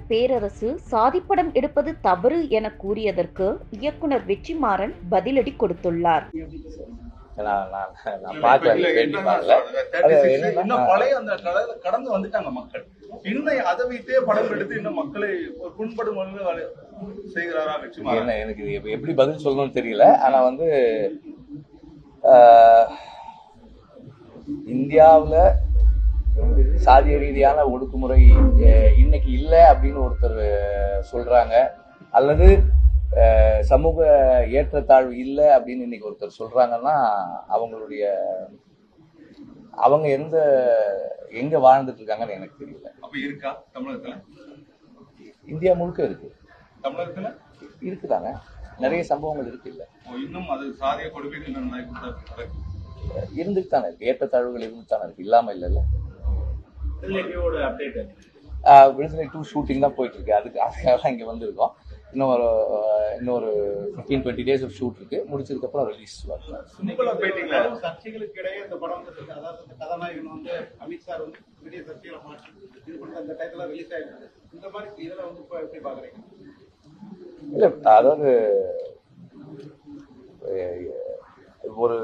பேரரசு சாதிப்படம் எடுப்பது தவறு என கூறியதற்கு இயக்குனர் வெற்றிமாறன் பதிலடி கொடுத்துள்ளார். கடந்து வந்துட்டாங்க மக்கள். இன்னும் அதை வைத்தே படம் எடுத்து இன்னும் மக்களை புண்படும் செய்கிறாரா வெற்றிமாறன்? எனக்கு எப்படி பதில் சொல்லணும்னு தெரியல. ஆனா வந்து இந்தியாவுல சாதிய ரீதியான ஒடுக்குமுறை இன்னைக்கு இல்லை அப்படின்னு ஒருத்தர் சொல்றாங்க, அல்லது சமூக ஏற்றத்தாழ்வு இல்லை அப்படின்னு இன்னைக்கு ஒருத்தர் சொல்றாங்கன்னா அவங்க எங்க வாழ்ந்துட்டு இருக்காங்கன்னு எனக்கு தெரியல. அப்ப இருக்கா தமிழகத்துல? இந்தியா முழுக்க இருக்கு. தமிழகத்துல இருக்குதாங்க, நிறைய சம்பவங்கள் இருக்கு. இல்ல இன்னும் அது சாதிய கொடுமைகள் இருந்துட்டு தானே இருக்கு, ஏற்றத்தாழ்வுகள் இருந்துட்டு தானே இருக்கு, இல்லாம இல்ல. விடுதலை 2 ஷூட்டிங் தான் போயிட்டு இருக்கு. அதுக்காக இங்க வந்திருக்கோம். இன்னொரு 15-20 days ஆஃப் ஷூட் இருக்கு. முடிச்சதுக்கு அப்புறம் ரிலீஸ் வரும். சர்ச்சைகளுக்கு இடையே இந்த படம் அதாவது கதாநாயகன் வந்து அமித் சார் வந்து பெரிய சர்ச்சைகளை மாற்றி இது பண்ணி அந்த டைத்துல ரிலீஸ் ஆயிருக்கு. இந்த மாதிரி இதுல வந்து எப்படி பாக்குறீங்க? இல்ல, அதாவது ஒரு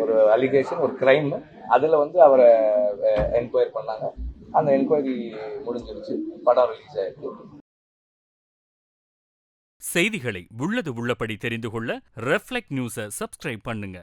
ஒரு அலிகேஷன், ஒரு கிரைம், அதுல வந்து அவரை என்கொயரி பண்ணாங்க. அந்த என்கொயரி முடிஞ்சிருச்சு, படம் ரிலீஸ் ஆயிருக்கு. செய்திகளை உள்ளது உள்ளபடி தெரிந்து கொள்ள ரெஃப்ளெக்ட் நியூஸை சப்ஸ்கிரைப் பண்ணுங்க.